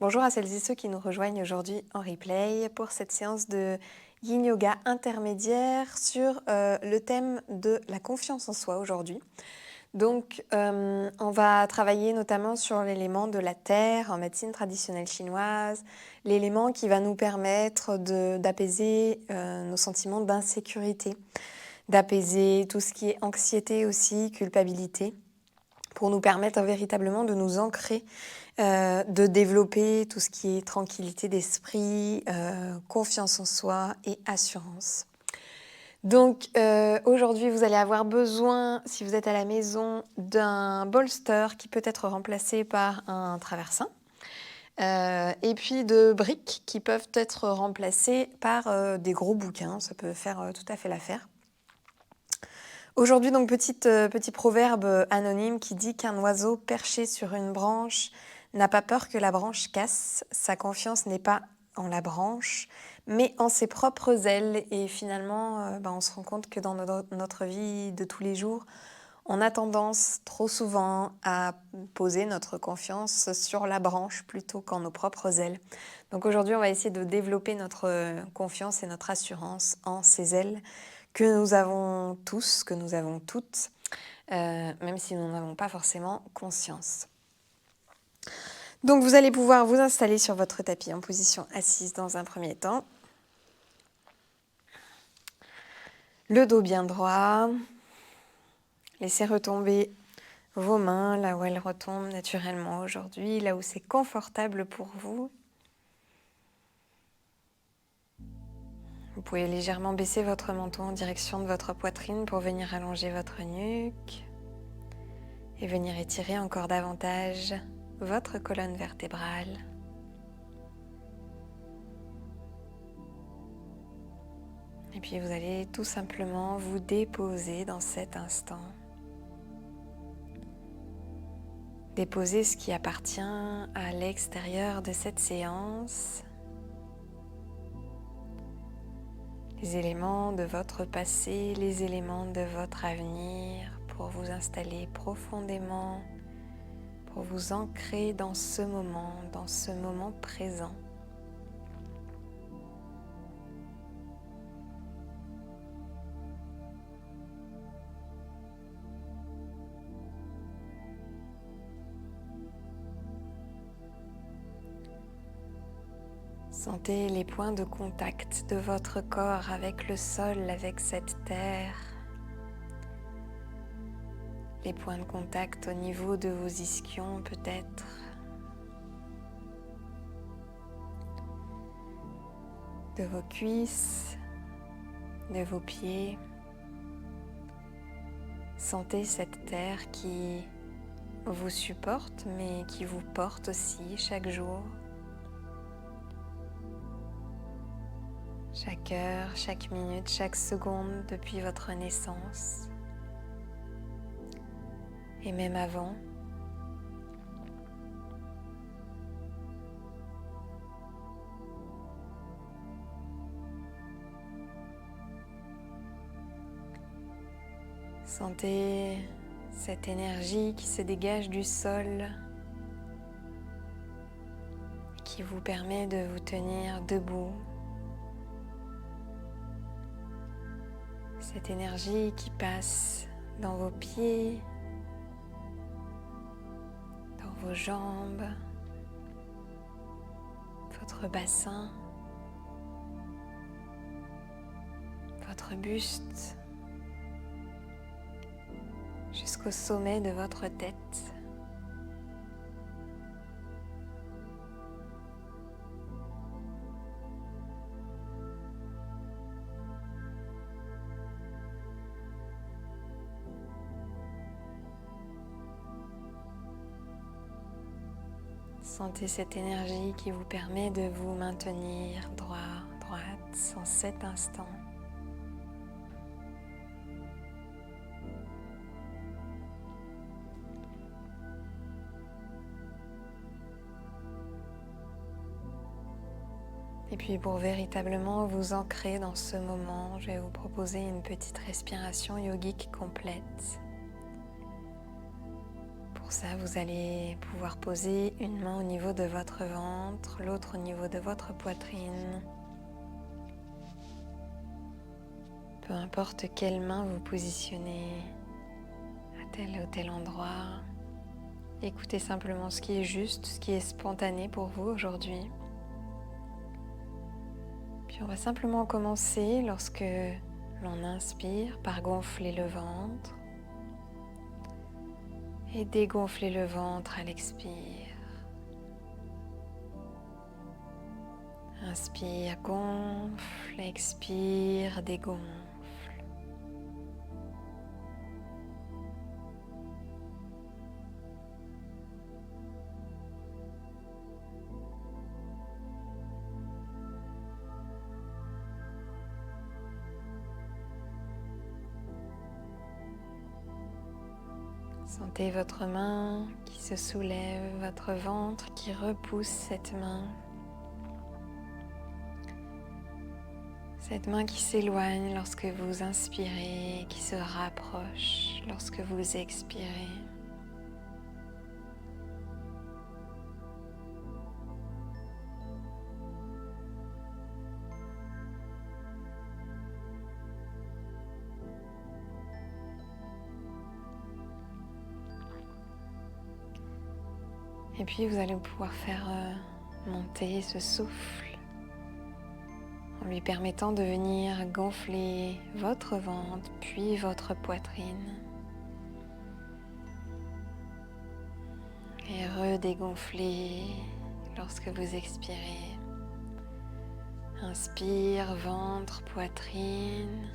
Bonjour à celles et ceux qui nous rejoignent aujourd'hui en replay pour cette séance de Yin Yoga intermédiaire sur le thème de la confiance en soi aujourd'hui. Donc, on va travailler notamment sur l'élément de la terre en médecine traditionnelle chinoise, l'élément qui va nous permettre d'apaiser nos sentiments d'insécurité, d'apaiser tout ce qui est anxiété aussi, culpabilité, pour nous permettre véritablement de nous ancrer, de développer tout ce qui est tranquillité d'esprit, confiance en soi et assurance. Donc aujourd'hui, vous allez avoir besoin, si vous êtes à la maison, d'un bolster qui peut être remplacé par un traversin. Et puis de briques qui peuvent être remplacées par des gros bouquins, ça peut faire tout à fait l'affaire. Aujourd'hui, donc, petit proverbe anonyme qui dit qu'un oiseau perché sur une branche n'a pas peur que la branche casse. Sa confiance n'est pas en la branche, mais en ses propres ailes. Et finalement, on se rend compte que dans notre vie de tous les jours, on a tendance trop souvent à poser notre confiance sur la branche plutôt qu'en nos propres ailes. Donc aujourd'hui, on va essayer de développer notre confiance et notre assurance en ces ailes que nous avons tous, que nous avons toutes, même si nous n'en avons pas forcément conscience. Donc vous allez pouvoir vous installer sur votre tapis en position assise dans un premier temps. Le dos bien droit. Laissez retomber vos mains là où elles retombent naturellement aujourd'hui, là où c'est confortable pour vous. Vous pouvez légèrement baisser votre menton en direction de votre poitrine pour venir allonger votre nuque et venir étirer encore davantage votre colonne vertébrale. Et puis vous allez tout simplement vous déposer dans cet instant. Déposer ce qui appartient à l'extérieur de cette séance. Les éléments de votre passé, les éléments de votre avenir pour vous installer profondément, pour vous ancrer dans ce moment présent. Sentez les points de contact de votre corps avec le sol, avec cette terre. Les points de contact au niveau de vos ischions peut-être. De vos cuisses, de vos pieds. Sentez cette terre qui vous supporte mais qui vous porte aussi chaque jour. Chaque heure, chaque minute, chaque seconde depuis votre naissance. Et même avant. Sentez cette énergie qui se dégage du sol, qui vous permet de vous tenir debout. Cette énergie qui passe dans vos pieds, dans vos jambes, votre bassin, votre buste, jusqu'au sommet de votre tête. Sentez cette énergie qui vous permet de vous maintenir droit, droite en cet instant. Et puis pour véritablement vous ancrer dans ce moment, je vais vous proposer une petite respiration yogique complète. Pour ça, vous allez pouvoir poser une main au niveau de votre ventre, l'autre au niveau de votre poitrine. Peu importe quelle main vous positionnez à tel ou tel endroit, écoutez simplement ce qui est juste, ce qui est spontané pour vous aujourd'hui. Puis on va simplement commencer lorsque l'on inspire par gonfler le ventre et dégonfler le ventre à l'expire. Inspire, gonfle, expire, dégonfle. Sentez votre main qui se soulève, votre ventre qui repousse cette main. Cette main qui s'éloigne lorsque vous inspirez, qui se rapproche lorsque vous expirez. Et puis vous allez pouvoir faire monter ce souffle en lui permettant de venir gonfler votre ventre puis votre poitrine et redégonfler lorsque vous expirez. Inspire, ventre, poitrine,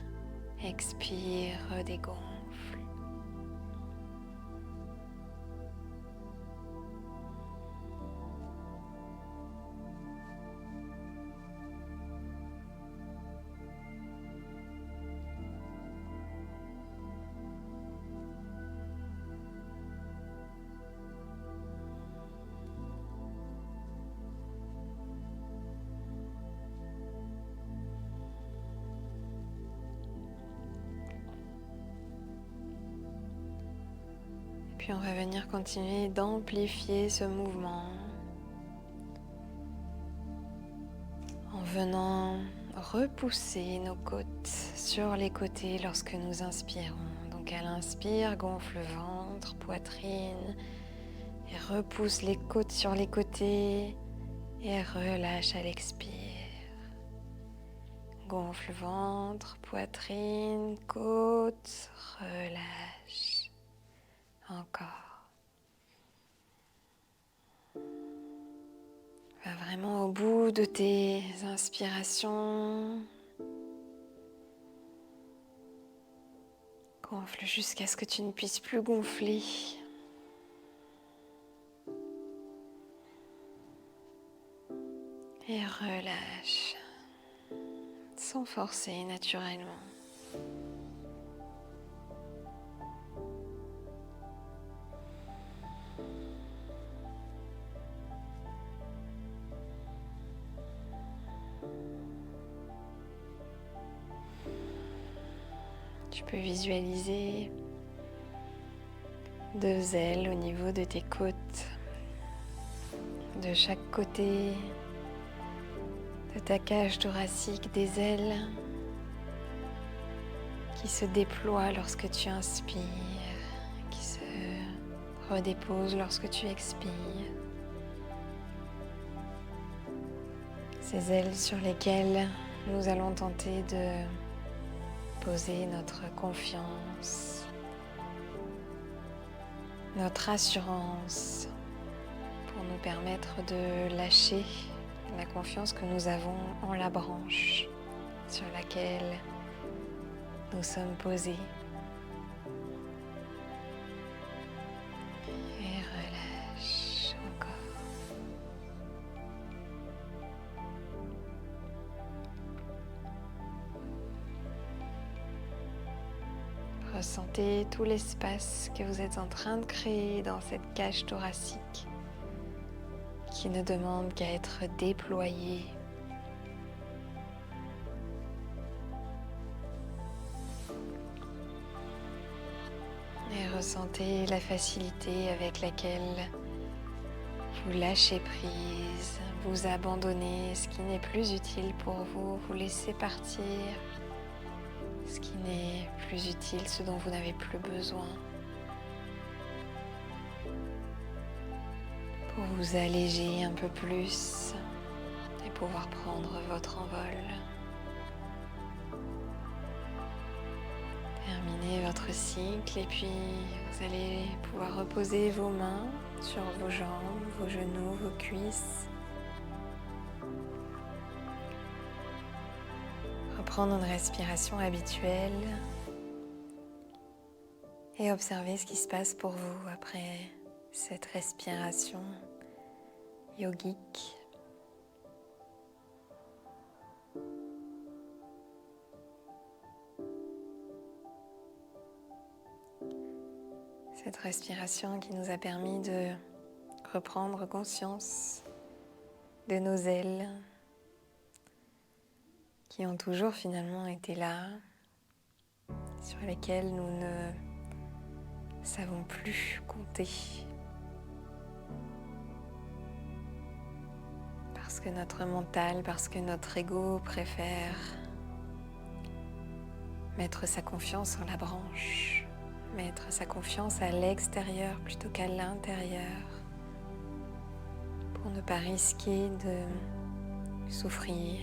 expire, redégonfle. Puis on va venir continuer d'amplifier ce mouvement en venant repousser nos côtes sur les côtés lorsque nous inspirons. Donc à l'inspire, gonfle le ventre, poitrine et repousse les côtes sur les côtés et relâche à l'expire. Gonfle ventre, poitrine, côtes, relâche. Encore. Va vraiment au bout de tes inspirations. Gonfle jusqu'à ce que tu ne puisses plus gonfler. Et relâche, sans forcer naturellement. Tu peux visualiser 2 ailes au niveau de tes côtes, de chaque côté de ta cage thoracique, des ailes qui se déploient lorsque tu inspires, qui se redéposent lorsque tu expires. Ces ailes sur lesquelles nous allons tenter de poser notre confiance, notre assurance pour nous permettre de lâcher la confiance que nous avons en la branche sur laquelle nous sommes posés. Et relâche encore. Ressentez tout l'espace que vous êtes en train de créer dans cette cage thoracique qui ne demande qu'à être déployé. Et ressentez la facilité avec laquelle vous lâchez prise, vous abandonnez ce qui n'est plus utile pour vous, vous laissez partir ce qui n'est plus utile, ce dont vous n'avez plus besoin, pour vous alléger un peu plus et pouvoir prendre votre envol. Terminez votre cycle et puis vous allez pouvoir reposer vos mains sur vos jambes, vos genoux, vos cuisses. Reprendre une respiration habituelle et observer ce qui se passe pour vous après cette respiration yogique. Cette respiration qui nous a permis de reprendre conscience de nos ailes qui ont toujours finalement été là, sur lesquelles nous ne savons plus compter. Parce que notre mental, parce que notre ego préfère mettre sa confiance en la branche, mettre sa confiance à l'extérieur plutôt qu'à l'intérieur, pour ne pas risquer de souffrir,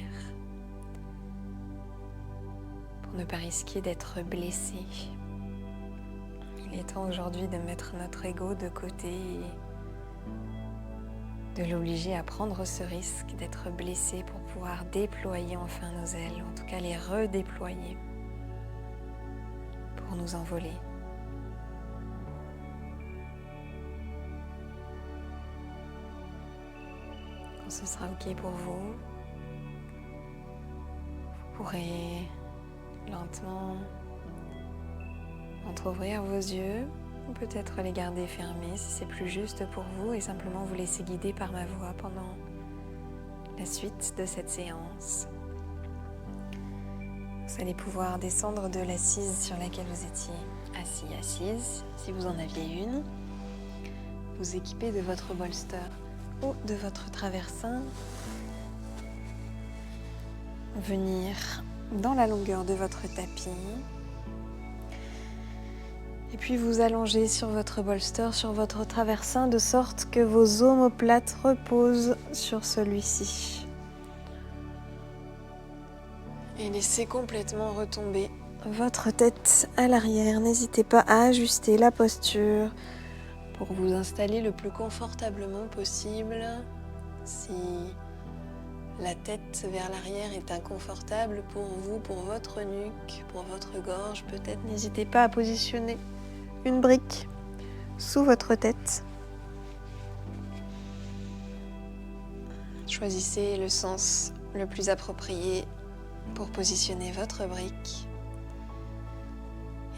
pour ne pas risquer d'être blessé. Il est temps aujourd'hui de mettre notre ego de côté et de l'obliger à prendre ce risque d'être blessé pour pouvoir déployer enfin nos ailes, en tout cas les redéployer pour nous envoler. Quand ce sera OK pour vous, vous pourrez lentement entrouvrir vos yeux ou peut-être les garder fermés si c'est plus juste pour vous et simplement vous laisser guider par ma voix pendant la suite de cette séance. Vous allez pouvoir descendre de l'assise sur laquelle vous étiez assise, si vous en aviez une, vous équiper de votre bolster ou de votre traversin, venir dans la longueur de votre tapis et puis vous allonger sur votre bolster, sur votre traversin, de sorte que vos omoplates reposent sur celui-ci. Et laissez complètement retomber votre tête à l'arrière. N'hésitez pas à ajuster la posture pour vous installer le plus confortablement possible. Si la tête vers l'arrière est inconfortable pour vous, pour votre nuque, pour votre gorge, peut-être n'hésitez pas à positionner une brique sous votre tête. Choisissez le sens le plus approprié pour positionner votre brique.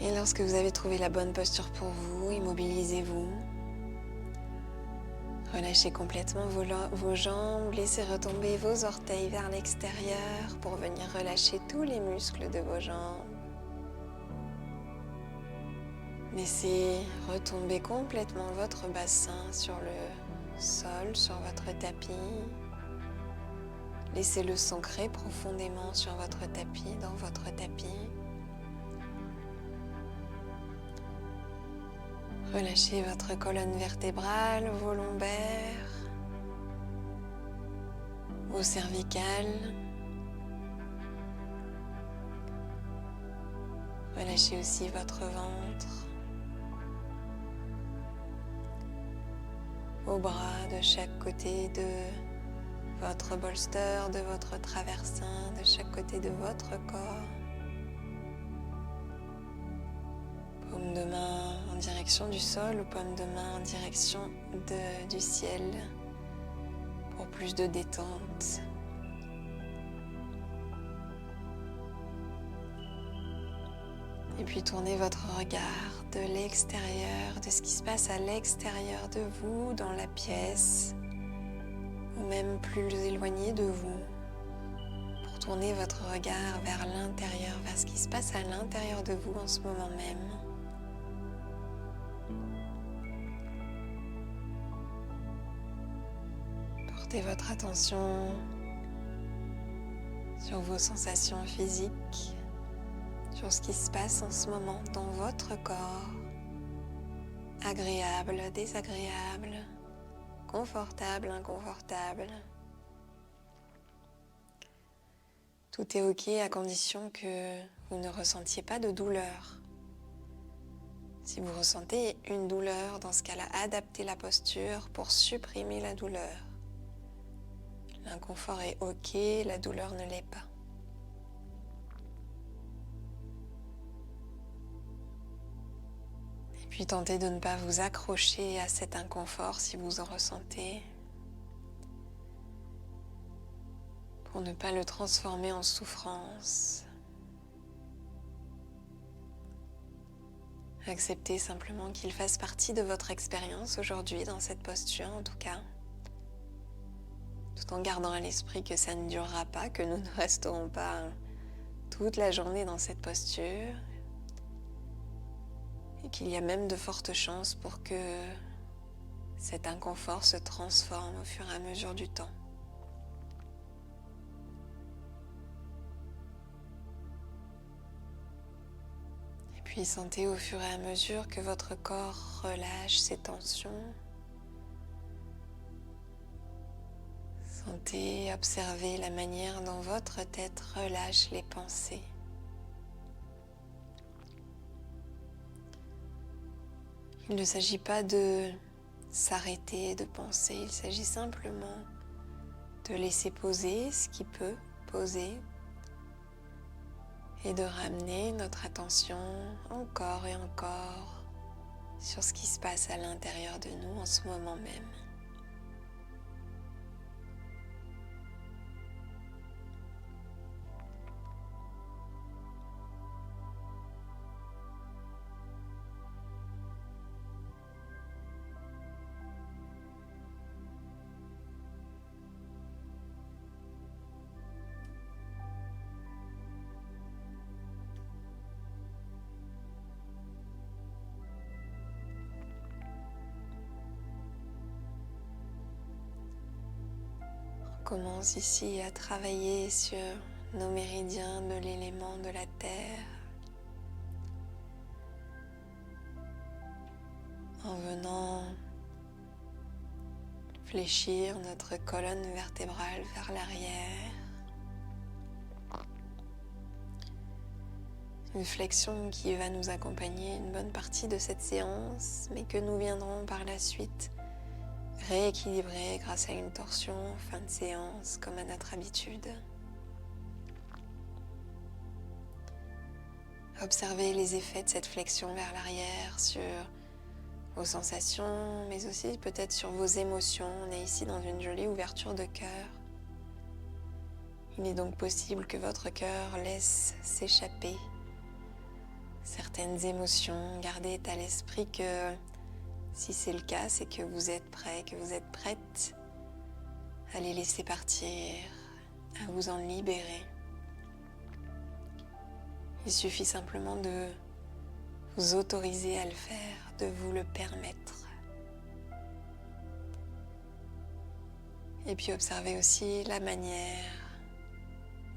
Et lorsque vous avez trouvé la bonne posture pour vous, immobilisez-vous. Relâchez complètement vos jambes, laissez retomber vos orteils vers l'extérieur pour venir relâcher tous les muscles de vos jambes. Laissez retomber complètement votre bassin sur le sol, sur votre tapis. Laissez-le s'ancrer profondément sur votre tapis, dans votre tapis. Relâchez votre colonne vertébrale, vos lombaires, vos cervicales. Relâchez aussi votre ventre, vos bras de chaque côté de votre bolster, de votre traversin, de chaque côté de votre corps. Paume de main en direction du sol ou paume de main en direction du ciel pour plus de détente. Et puis tournez votre regard de l'extérieur, de ce qui se passe à l'extérieur de vous, dans la pièce, ou même plus éloigné de vous, pour tourner votre regard vers l'intérieur, vers ce qui se passe à l'intérieur de vous en ce moment même. Portez votre attention sur vos sensations physiques, sur ce qui se passe en ce moment dans votre corps, agréable, désagréable, confortable, inconfortable. Tout est ok à condition que vous ne ressentiez pas de douleur. Si vous ressentez une douleur, dans ce cas-là, adaptez la posture pour supprimer la douleur. L'inconfort est ok, la douleur ne l'est pas. Et puis tentez de ne pas vous accrocher à cet inconfort si vous en ressentez, pour ne pas le transformer en souffrance. Acceptez simplement qu'il fasse partie de votre expérience aujourd'hui, dans cette posture en tout cas, tout en gardant à l'esprit que ça ne durera pas, que nous ne resterons pas toute la journée dans cette posture, et qu'il y a même de fortes chances pour que cet inconfort se transforme au fur et à mesure du temps. Puis sentez au fur et à mesure que votre corps relâche ses tensions. Sentez, observez la manière dont votre tête relâche les pensées. Il ne s'agit pas de s'arrêter de penser, il s'agit simplement de laisser poser ce qui peut poser et de ramener notre attention encore et encore sur ce qui se passe à l'intérieur de nous en ce moment même. On commence ici à travailler sur nos méridiens de l'élément de la terre, en venant fléchir notre colonne vertébrale vers l'arrière. Une flexion qui va nous accompagner une bonne partie de cette séance, mais que nous viendrons par la suite rééquilibrer grâce à une torsion en fin de séance, comme à notre habitude. Observez les effets de cette flexion vers l'arrière sur vos sensations, mais aussi peut-être sur vos émotions. On est ici dans une jolie ouverture de cœur. Il est donc possible que votre cœur laisse s'échapper certaines émotions. Gardez à l'esprit que si c'est le cas, c'est que vous êtes prêt, que vous êtes prête à les laisser partir, à vous en libérer. Il suffit simplement de vous autoriser à le faire, de vous le permettre. Et puis observez aussi la manière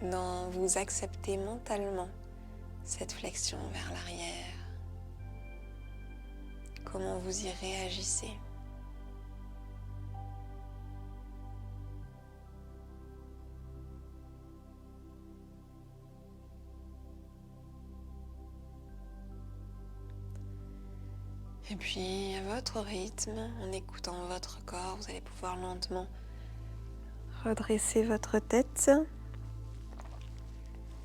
dont vous acceptez mentalement cette flexion vers l'arrière. Comment vous y réagissez. Et puis, à votre rythme, en écoutant votre corps, vous allez pouvoir lentement redresser votre tête,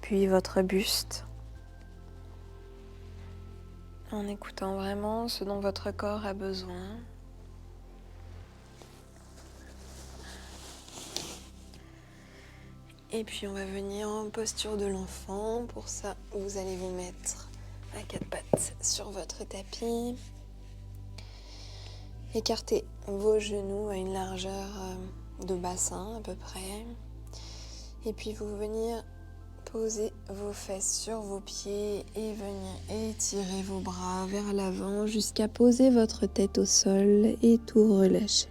puis votre buste, en écoutant vraiment ce dont votre corps a besoin. Et puis on va venir en posture de l'enfant. Pour ça, vous allez vous mettre à quatre pattes sur votre tapis. Écartez vos genoux à une largeur de bassin à peu près. Et puis vous venir poser vos fesses sur vos pieds et venir étirer vos bras vers l'avant jusqu'à poser votre tête au sol et tout relâcher.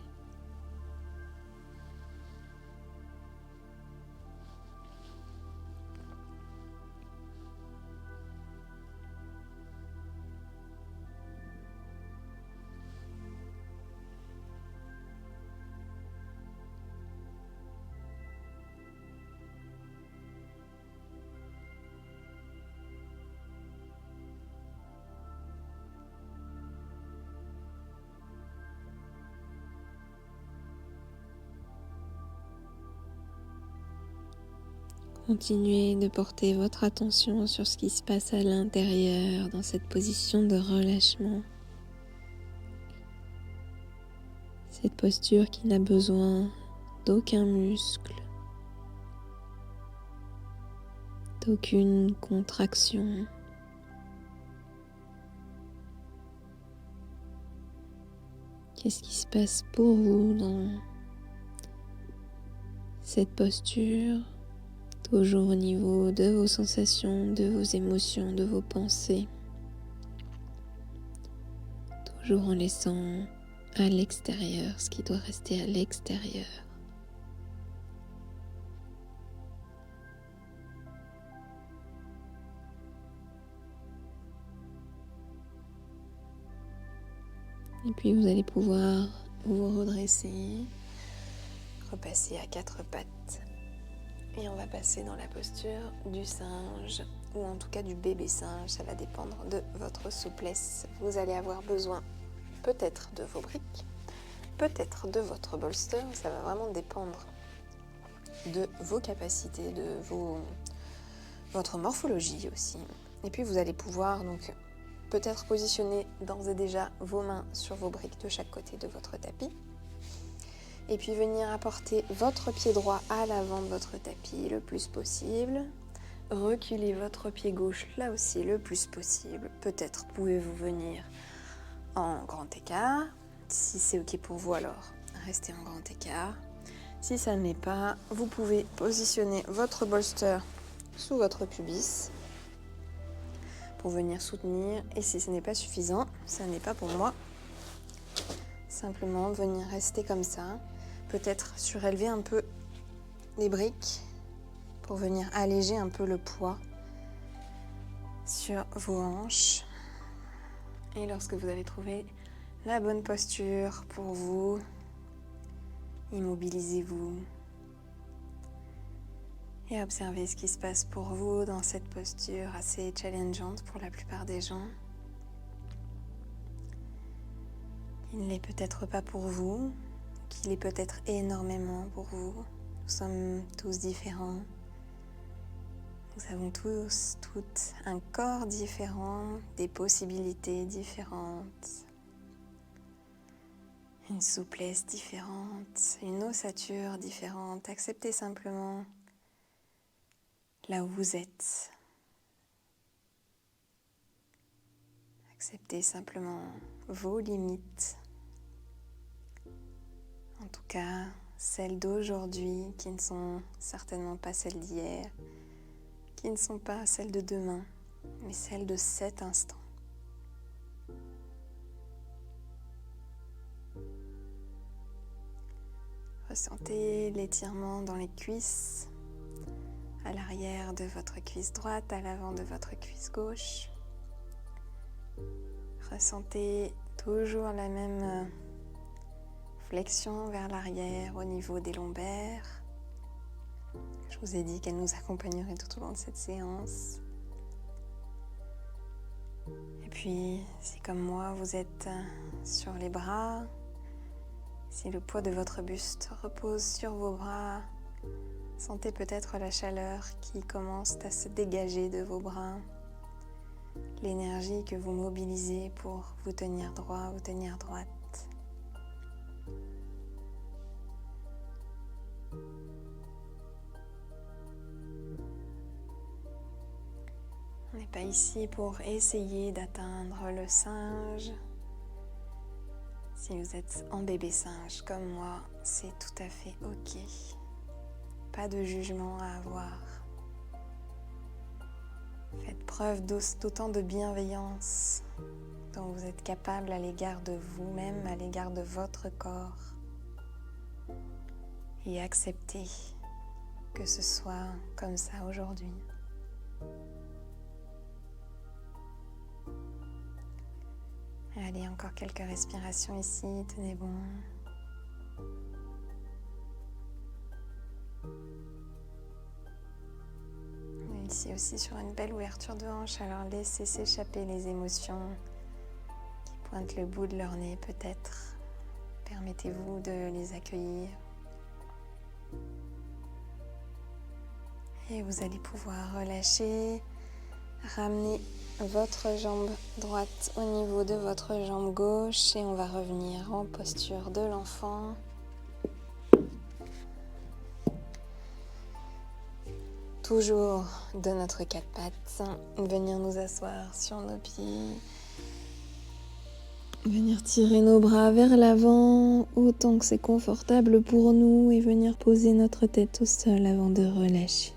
Continuez de porter votre attention sur ce qui se passe à l'intérieur dans cette position de relâchement. Cette posture qui n'a besoin d'aucun muscle, d'aucune contraction. Qu'est-ce qui se passe pour vous dans cette posture, toujours au niveau de vos sensations, de vos émotions, de vos pensées, toujours en laissant à l'extérieur ce qui doit rester à l'extérieur. Et puis vous allez pouvoir vous redresser, repasser à 4 pattes. Et on va passer dans la posture du singe, ou en tout cas du bébé singe, ça va dépendre de votre souplesse. Vous allez avoir besoin peut-être de vos briques, peut-être de votre bolster, ça va vraiment dépendre de vos capacités, de votre morphologie aussi. Et puis vous allez pouvoir donc peut-être positionner d'ores et déjà vos mains sur vos briques de chaque côté de votre tapis. Et puis venir apporter votre pied droit à l'avant de votre tapis le plus possible. Reculez votre pied gauche là aussi le plus possible. Peut-être pouvez-vous venir en grand écart. Si c'est ok pour vous, alors restez en grand écart. Si ça ne l'est pas, vous pouvez positionner votre bolster sous votre pubis pour venir soutenir. Et si ce n'est pas suffisant, ça n'est pas pour moi. Simplement venir rester comme ça. Peut-être surélever un peu les briques pour venir alléger un peu le poids sur vos hanches. Et lorsque vous avez trouvé la bonne posture pour vous, immobilisez-vous et observez ce qui se passe pour vous dans cette posture assez challengeante pour la plupart des gens. Il ne l'est peut-être pas pour vous, qu'il est peut-être énormément pour vous. Nous sommes tous différents. Nous avons tous, toutes un corps différent, des possibilités différentes, une souplesse différente, une ossature différente. Acceptez simplement là où vous êtes. Acceptez simplement vos limites. En tout cas, celles d'aujourd'hui qui ne sont certainement pas celles d'hier, qui ne sont pas celles de demain, mais celles de cet instant. Ressentez l'étirement dans les cuisses, à l'arrière de votre cuisse droite, à l'avant de votre cuisse gauche. Ressentez toujours la même flexion vers l'arrière au niveau des lombaires. Je vous ai dit qu'elle nous accompagnerait tout au long de cette séance. Et puis, si comme moi, vous êtes sur les bras, si le poids de votre buste repose sur vos bras, sentez peut-être la chaleur qui commence à se dégager de vos bras, l'énergie que vous mobilisez pour vous tenir droit, vous tenir droite. On n'est pas ici pour essayer d'atteindre le singe. Si vous êtes en bébé singe comme moi, c'est tout à fait ok. Pas de jugement à avoir. Faites preuve d'autant de bienveillance dont vous êtes capable à l'égard de vous-même, à l'égard de votre corps. Et acceptez que ce soit comme ça aujourd'hui. Allez, encore quelques respirations ici, tenez bon. Ici aussi sur une belle ouverture de hanche, alors laissez s'échapper les émotions qui pointent le bout de leur nez peut-être. Permettez-vous de les accueillir. Et vous allez pouvoir relâcher, ramener votre jambe droite au niveau de votre jambe gauche et on va revenir en posture de l'enfant. Toujours de notre quatre pattes, venir nous asseoir sur nos pieds, venir tirer nos bras vers l'avant autant que c'est confortable pour nous et venir poser notre tête au sol avant de relâcher.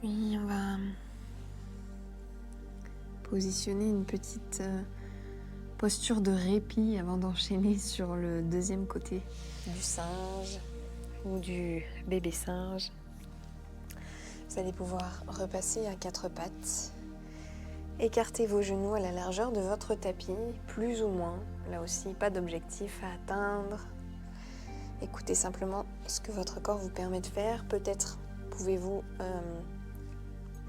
Puis on va positionner une petite posture de répit avant d'enchaîner sur le deuxième côté du singe ou du bébé singe. Vous allez pouvoir repasser à quatre pattes. Écartez vos genoux à la largeur de votre tapis, plus ou moins. Là aussi, pas d'objectif à atteindre. Écoutez simplement ce que votre corps vous permet de faire. Peut-être pouvez-vous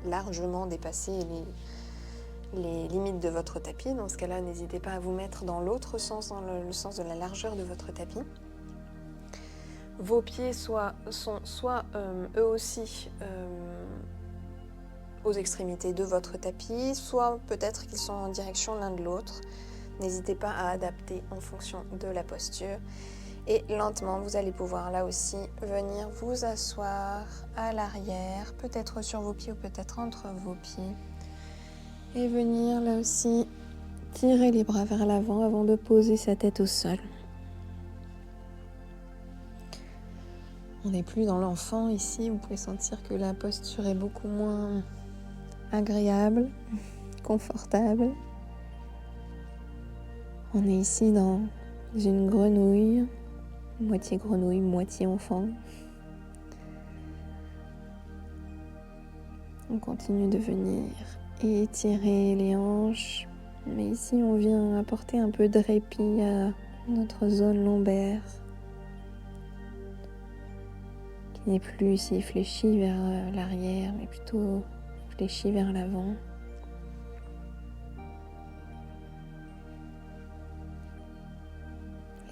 largement dépasser les limites de votre tapis. Dans ce cas-là, n'hésitez pas à vous mettre dans l'autre sens, dans le sens de la largeur de votre tapis. Vos pieds sont soit eux aussi aux extrémités de votre tapis, soit peut-être qu'ils sont en direction l'un de l'autre. N'hésitez pas à adapter en fonction de la posture. Et lentement, vous allez pouvoir là aussi venir vous asseoir à l'arrière, peut-être sur vos pieds ou peut-être entre vos pieds. Et venir là aussi tirer les bras vers l'avant avant de poser sa tête au sol. On n'est plus dans l'enfant ici, vous pouvez sentir que la posture est beaucoup moins agréable, confortable. On est ici dans une grenouille, moitié enfant. On continue de venir étirer les hanches, mais ici on vient apporter un peu de répit à notre zone lombaire, qui n'est plus ici fléchie vers l'arrière, mais plutôt fléchie vers l'avant.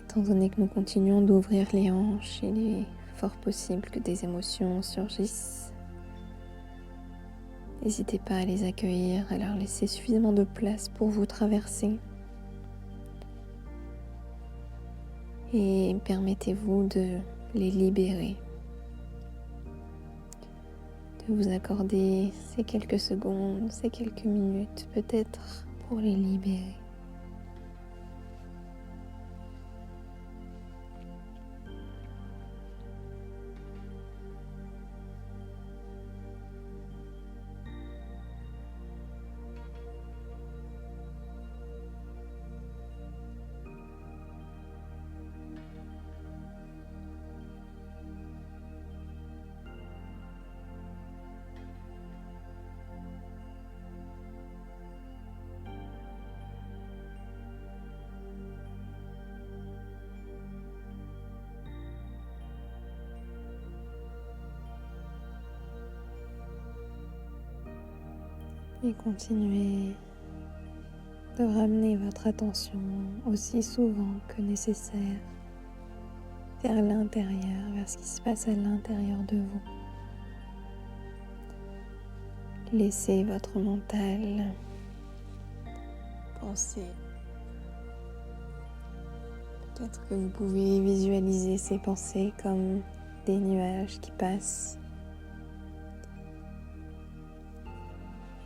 Étant donné que nous continuons d'ouvrir les hanches, il est fort possible que des émotions surgissent. N'hésitez pas à les accueillir, à leur laisser suffisamment de place pour vous traverser. Et permettez-vous de les libérer. De vous accorder ces quelques secondes, ces quelques minutes peut-être pour les libérer. Et continuez de ramener votre attention aussi souvent que nécessaire vers l'intérieur, vers ce qui se passe à l'intérieur de vous. Laissez votre mental penser. Peut-être que vous pouvez visualiser ces pensées comme des nuages qui passent.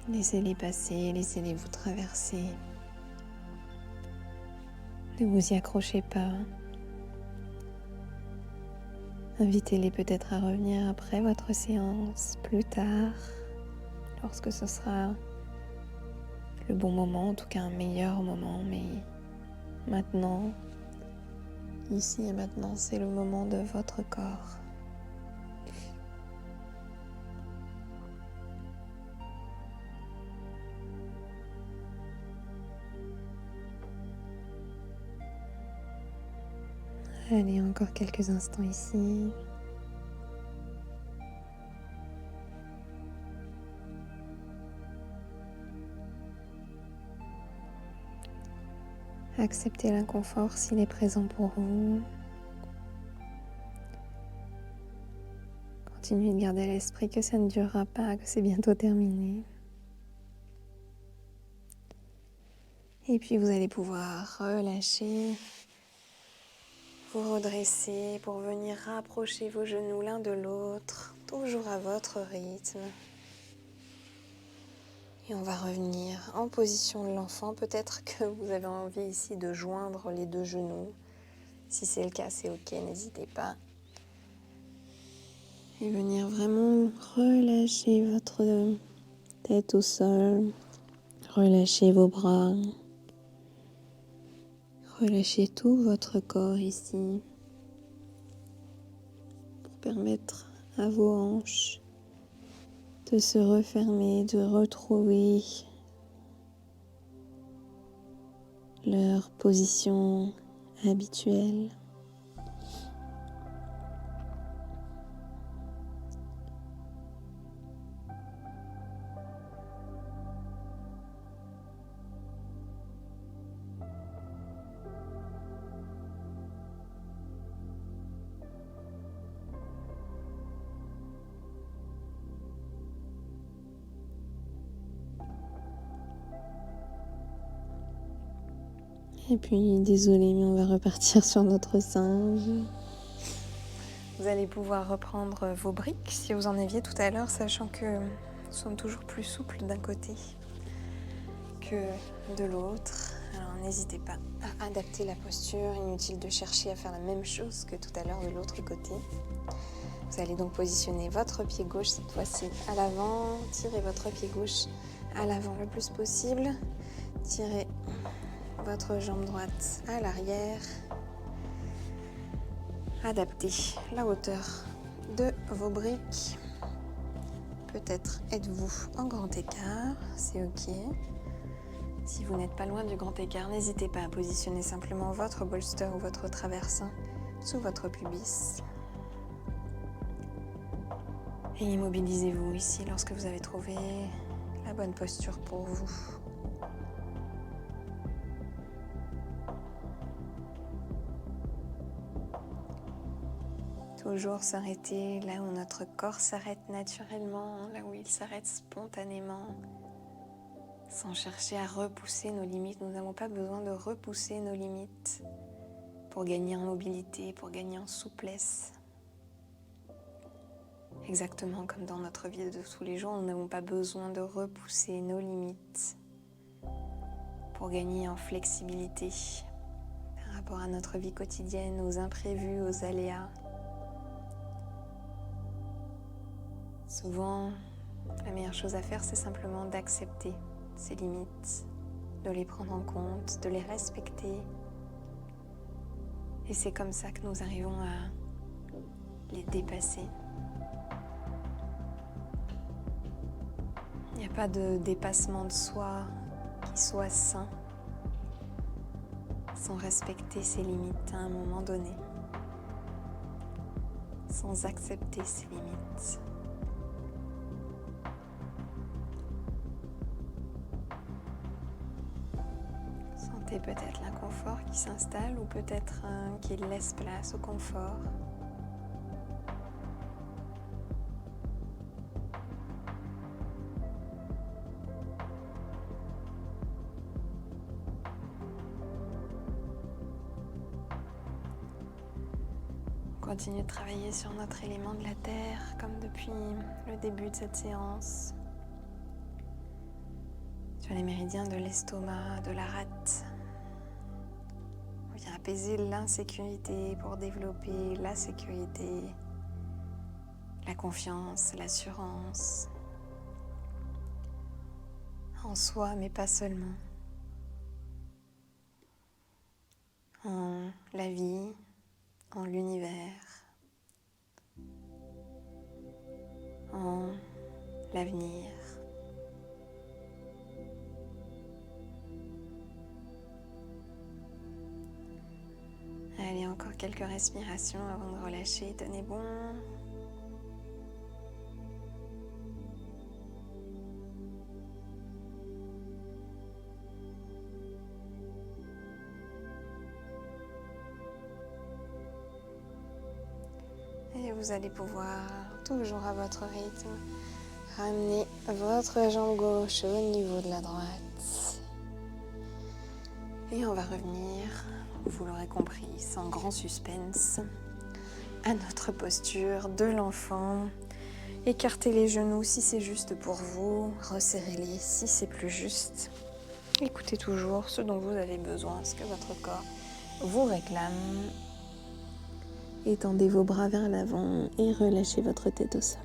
Laissez-les passer, laissez-les vous traverser. Ne vous y accrochez pas. Invitez-les peut-être à revenir après votre séance, plus tard, lorsque ce sera le bon moment, en tout cas un meilleur moment, mais maintenant, ici et maintenant, c'est le moment de votre corps. Allez, encore quelques instants ici. Acceptez l'inconfort s'il est présent pour vous. Continuez de garder à l'esprit que ça ne durera pas, que c'est bientôt terminé. Et puis vous allez pouvoir relâcher, vous redresser pour venir rapprocher vos genoux l'un de l'autre, toujours à votre rythme. Et on va revenir en position de l'enfant. Peut-être que vous avez envie ici de joindre les deux genoux. Si c'est le cas, c'est ok, n'hésitez pas. Et venir vraiment relâcher votre tête au sol, relâcher vos bras, relâchez tout votre corps ici pour permettre à vos hanches de se refermer, de retrouver leur position habituelle. Et puis, désolé, mais on va repartir sur notre singe. Vous allez pouvoir reprendre vos briques si vous en aviez tout à l'heure, sachant que nous sommes toujours plus souples d'un côté que de l'autre. Alors n'hésitez pas à adapter la posture, inutile de chercher à faire la même chose que tout à l'heure de l'autre côté. Vous allez donc positionner votre pied gauche cette fois-ci à l'avant, tirez votre pied gauche à l'avant le plus possible, tirez votre jambe droite à l'arrière. Adaptez la hauteur de vos briques. Peut-être êtes-vous en grand écart, c'est ok. Si vous n'êtes pas loin du grand écart, n'hésitez pas à positionner simplement votre bolster ou votre traversin sous votre pubis. Et immobilisez-vous ici lorsque vous avez trouvé la bonne posture pour vous. Toujours s'arrêter là où notre corps s'arrête naturellement, là où il s'arrête spontanément, sans chercher à repousser nos limites. Nous n'avons pas besoin de repousser nos limites pour gagner en mobilité, pour gagner en souplesse. Exactement comme dans notre vie de tous les jours, nous n'avons pas besoin de repousser nos limites pour gagner en flexibilité par rapport à notre vie quotidienne, aux imprévus, aux aléas. Souvent, la meilleure chose à faire, c'est simplement d'accepter ces limites, de les prendre en compte, de les respecter. Et c'est comme ça que nous arrivons à les dépasser. Il n'y a pas de dépassement de soi qui soit sain sans respecter ses limites à un moment donné, sans accepter ses limites. Sentez peut-être l'inconfort qui s'installe ou peut-être qu'il laisse place au confort. On continue de travailler sur notre élément de la terre comme depuis le début de cette séance. sur les méridiens de l'estomac, de la rate. On vient apaiser l'insécurité pour développer la sécurité, la confiance, l'assurance en soi, mais pas seulement. En la vie, en l'univers, en l'avenir. Allez, encore quelques respirations avant de relâcher. Tenez bon. Et vous allez pouvoir, toujours à votre rythme, ramener votre jambe gauche au niveau de la droite. Et on va revenir, vous l'aurez compris, sans grand suspense, à notre posture de l'enfant. Écartez les genoux si c'est juste pour vous, resserrez-les si c'est plus juste. Écoutez toujours ce dont vous avez besoin, ce que votre corps vous réclame. Étendez vos bras vers l'avant et relâchez votre tête au sol.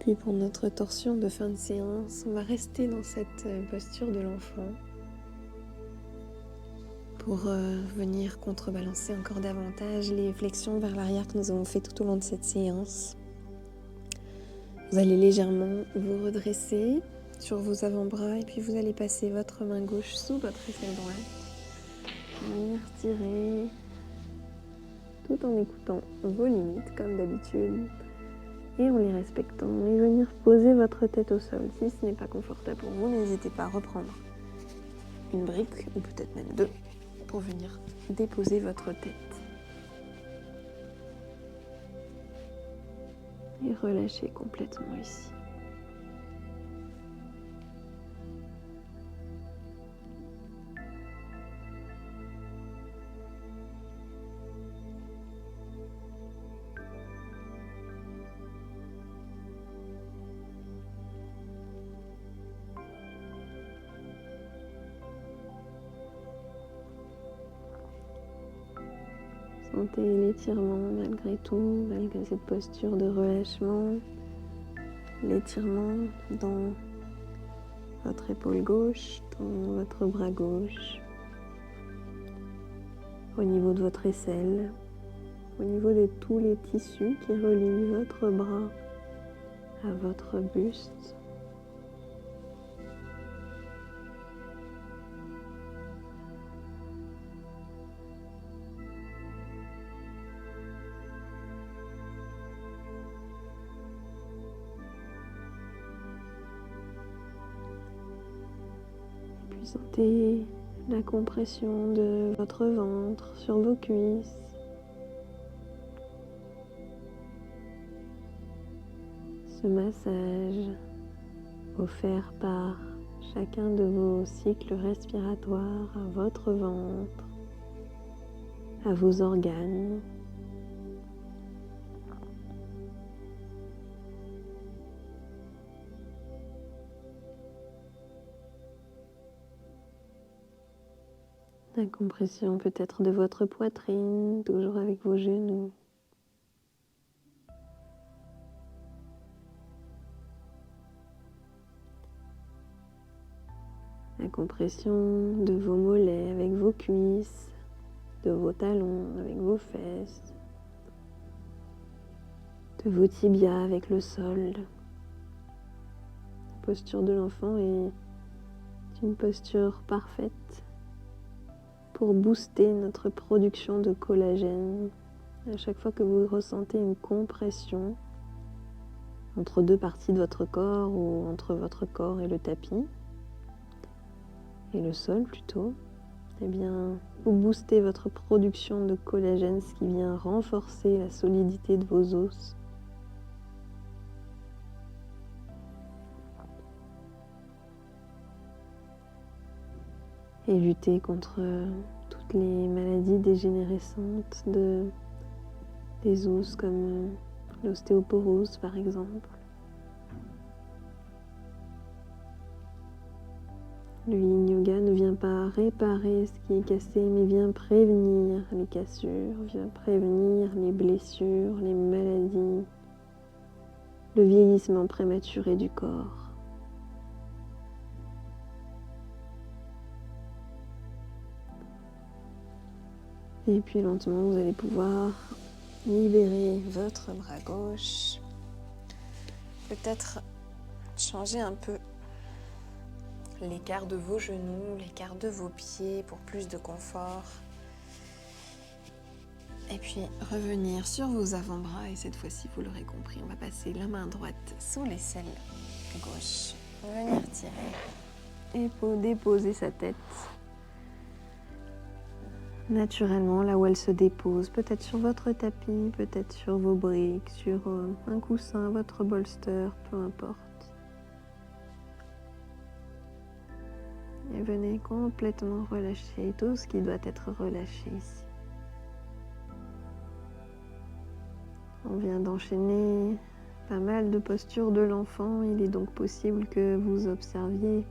Puis pour notre torsion de fin de séance, on va rester dans cette posture de l'enfant pour venir contrebalancer encore davantage les flexions vers l'arrière que nous avons fait tout au long de cette séance. Vous allez légèrement vous redresser sur vos avant-bras et puis vous allez passer votre main gauche sous votre aisselle droite. Venir tirer tout en écoutant vos limites comme d'habitude. Et en les respectant, et venir poser votre tête au sol. Si ce n'est pas confortable pour vous, n'hésitez pas à reprendre une brique, ou peut-être même deux, pour venir déposer votre tête. Et relâchez complètement ici. Sentez l'étirement malgré tout, malgré cette posture de relâchement. L'étirement dans votre épaule gauche, dans votre bras gauche, au niveau de votre aisselle, au niveau de tous les tissus qui relient votre bras à votre buste. Puis sentez la compression de votre ventre sur vos cuisses. Ce massage offert par chacun de vos cycles respiratoires à votre ventre, à vos organes. La compression peut-être de votre poitrine, toujours avec vos genoux. La compression de vos mollets avec vos cuisses, de vos talons avec vos fesses, de vos tibias avec le sol. La posture de l'enfant est une posture parfaite pour booster notre production de collagène. À chaque fois que vous ressentez une compression entre deux parties de votre corps ou entre votre corps et le tapis, et le sol plutôt, eh bien, vous boostez votre production de collagène, ce qui vient renforcer la solidité de vos os. Et lutter contre toutes les maladies dégénérescentes des os, comme l'ostéoporose par exemple. Le Yin Yoga ne vient pas réparer ce qui est cassé, mais vient prévenir les cassures, vient prévenir les blessures, les maladies, le vieillissement prématuré du corps. Et puis lentement, vous allez pouvoir libérer votre bras gauche. Peut-être changer un peu l'écart de vos genoux, l'écart de vos pieds pour plus de confort. Et puis revenir sur vos avant-bras et cette fois-ci, vous l'aurez compris, on va passer la main droite sous l'aisselle gauche. Venir tirer et déposer sa tête naturellement là où elle se dépose, peut-être sur votre tapis, peut-être sur vos briques, sur un coussin, votre bolster, peu importe. Et venez complètement relâcher tout ce qui doit être relâché ici. On vient d'enchaîner pas mal de postures de l'enfant. Il est donc possible que vous observiez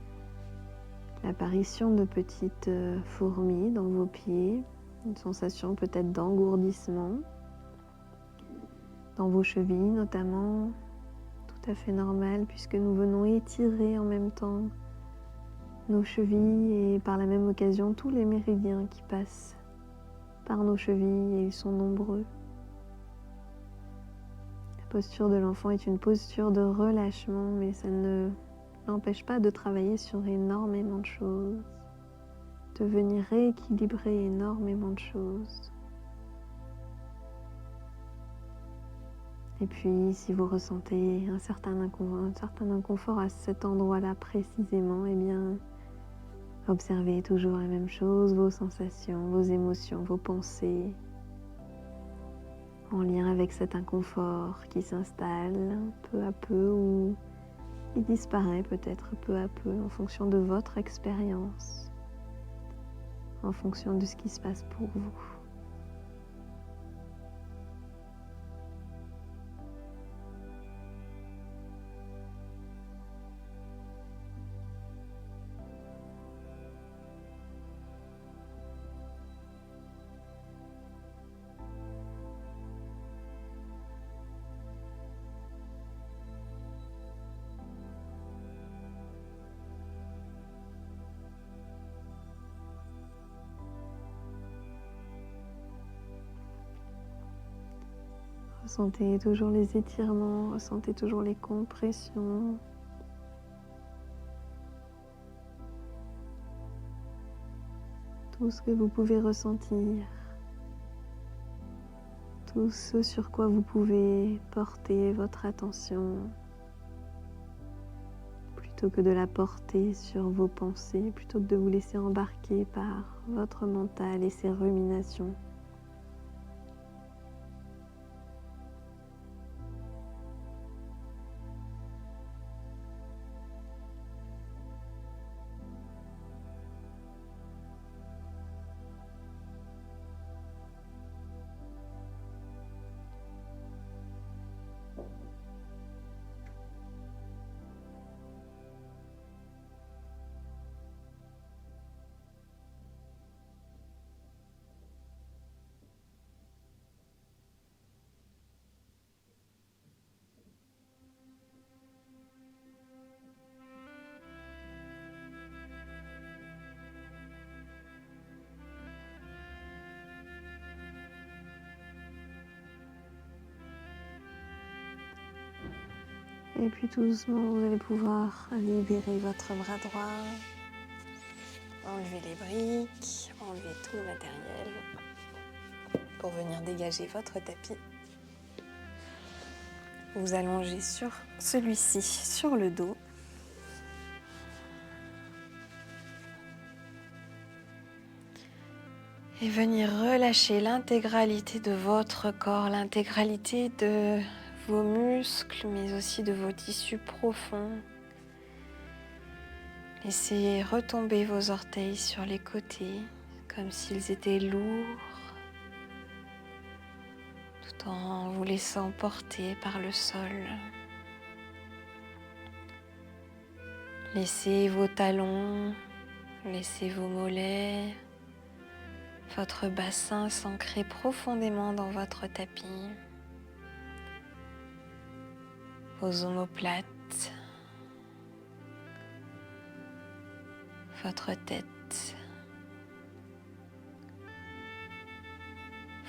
l'apparition de petites fourmis dans vos pieds, une sensation peut-être d'engourdissement, dans vos chevilles notamment, tout à fait normal puisque nous venons étirer en même temps nos chevilles et par la même occasion tous les méridiens qui passent par nos chevilles et ils sont nombreux. La posture de l'enfant est une posture de relâchement, mais ça ne n'empêche pas de travailler sur énormément de choses, de venir rééquilibrer énormément de choses. Et puis, si vous ressentez un certain inconfort à cet endroit-là précisément, eh bien, observez toujours la même chose, vos sensations, vos émotions, vos pensées, en lien avec cet inconfort qui s'installe peu à peu ou qui disparaît peut-être peu à peu en fonction de votre expérience, en fonction de ce qui se passe pour vous. Ressentez toujours les étirements, ressentez toujours les compressions. Tout ce que vous pouvez ressentir, tout ce sur quoi vous pouvez porter votre attention, plutôt que de la porter sur vos pensées, plutôt que de vous laisser embarquer par votre mental et ses ruminations. Et puis tout doucement, vous allez pouvoir libérer votre bras droit. Enlevez les briques, enlevez tout le matériel pour venir dégager votre tapis. Vous allongez sur celui-ci, sur le dos. Et venir relâcher l'intégralité de votre corps, l'intégralité de vos muscles, mais aussi de vos tissus profonds. Laissez retomber vos orteils sur les côtés, comme s'ils étaient lourds, tout en vous laissant porter par le sol. Laissez vos talons, laissez vos mollets, votre bassin s'ancrer profondément dans votre tapis, vos omoplates, votre tête,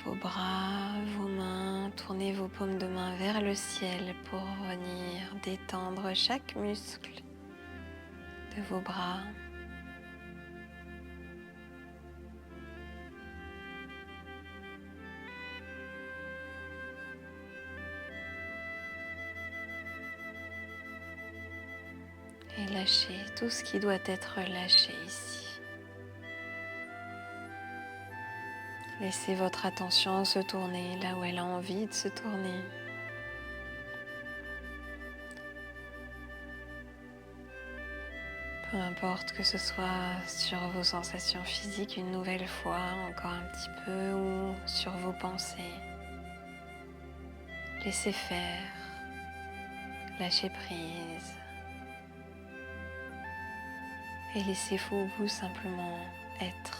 vos bras, vos mains, tournez vos paumes de main vers le ciel pour venir détendre chaque muscle de vos bras. Et lâchez tout ce qui doit être lâché ici. Laissez votre attention se tourner là où elle a envie de se tourner. Peu importe que ce soit sur vos sensations physiques une nouvelle fois, encore un petit peu, ou sur vos pensées. Laissez faire, lâchez prise. Et laissez-vous simplement être.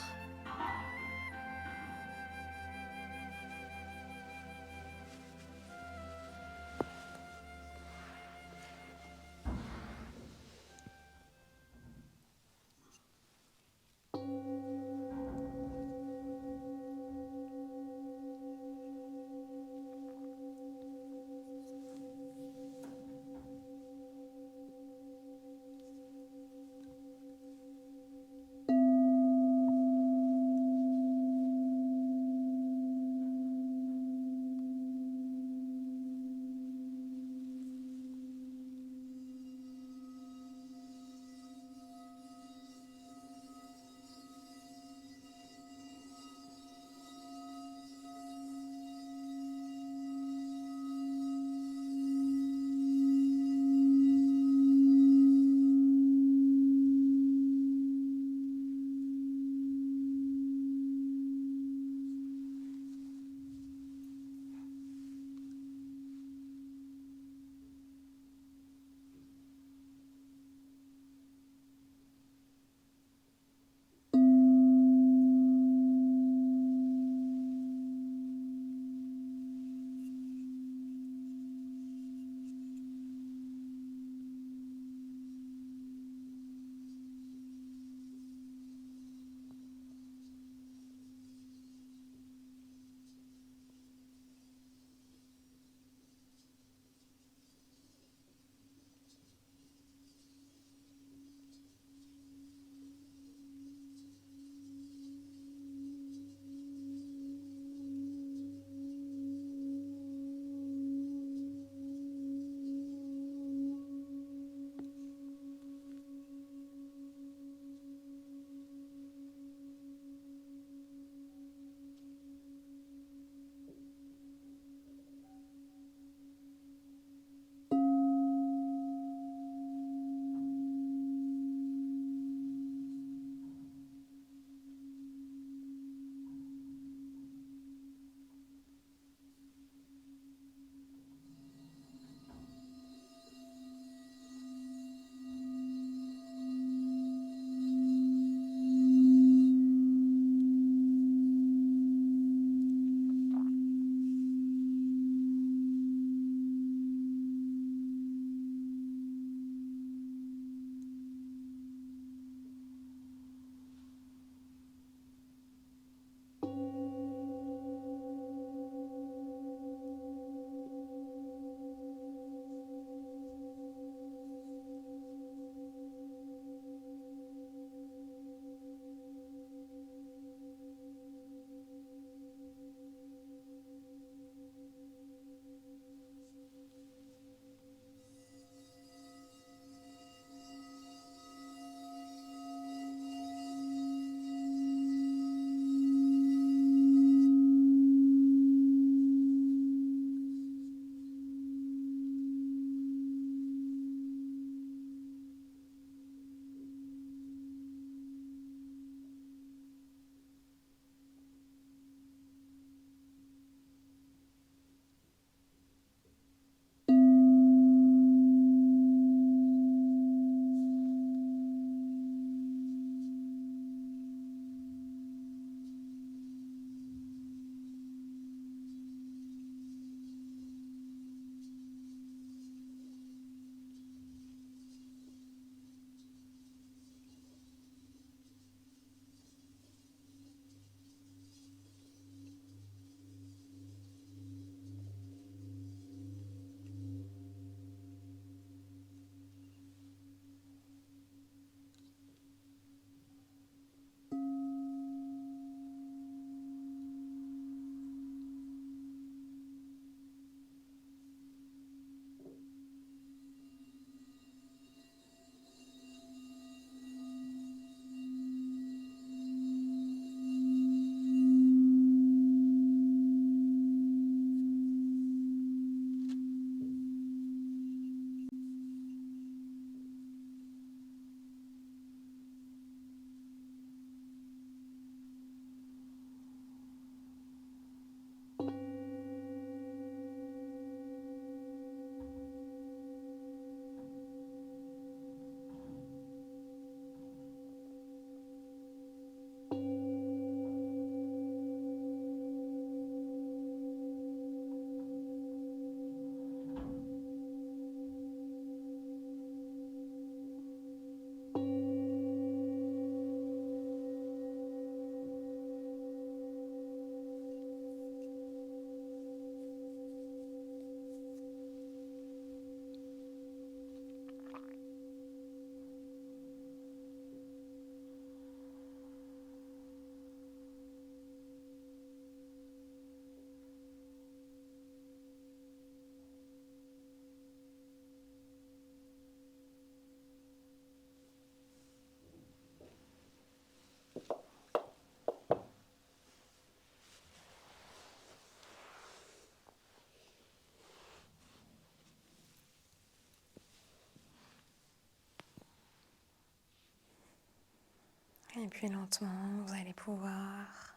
Et puis lentement, vous allez pouvoir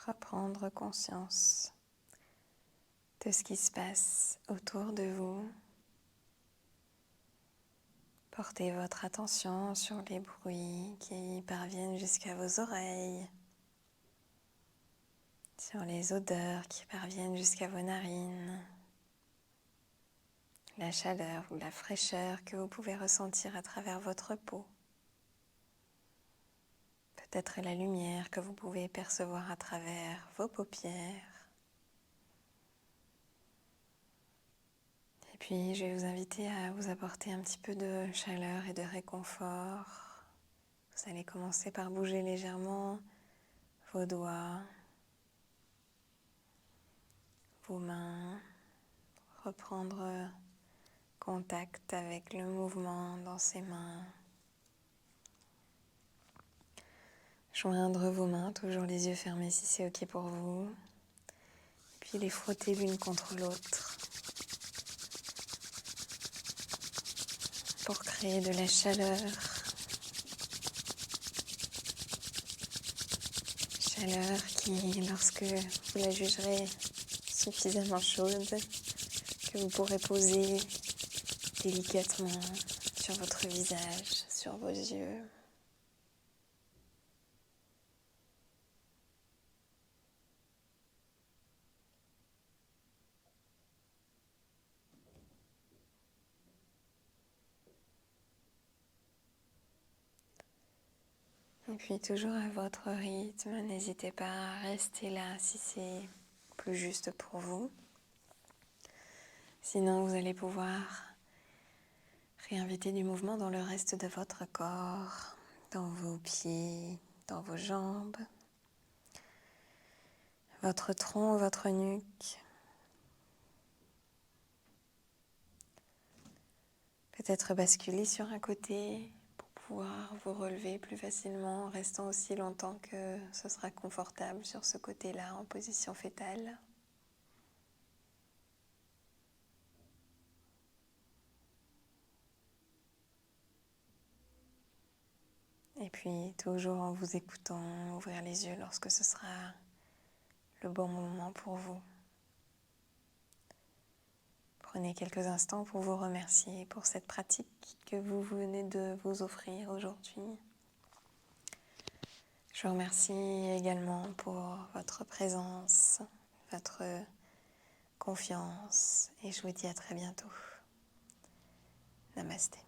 reprendre conscience de ce qui se passe autour de vous. Portez votre attention sur les bruits qui parviennent jusqu'à vos oreilles, sur les odeurs qui parviennent jusqu'à vos narines, la chaleur ou la fraîcheur que vous pouvez ressentir à travers votre peau. Peut-être la lumière que vous pouvez percevoir à travers vos paupières. Et puis, je vais vous inviter à vous apporter un petit peu de chaleur et de réconfort. Vous allez commencer par bouger légèrement vos doigts, vos mains, reprendre contact avec le mouvement dans ces mains. Joindre vos mains, toujours les yeux fermés si c'est ok pour vous. Puis les frotter l'une contre l'autre pour créer de la chaleur. Chaleur qui, lorsque vous la jugerez suffisamment chaude, que vous pourrez poser délicatement sur votre visage, sur vos yeux. Et puis toujours à votre rythme, n'hésitez pas à rester là si c'est plus juste pour vous. Sinon, vous allez pouvoir réinviter du mouvement dans le reste de votre corps, dans vos pieds, dans vos jambes, votre tronc, votre nuque. Peut-être basculer sur un côté pour pouvoir vous relever plus facilement en restant aussi longtemps que ce sera confortable sur ce côté-là en position fétale. Et puis toujours en vous écoutant, ouvrir les yeux lorsque ce sera le bon moment pour vous. Prenez quelques instants pour vous remercier pour cette pratique que vous venez de vous offrir aujourd'hui. Je vous remercie également pour votre présence, votre confiance et je vous dis à très bientôt. Namasté.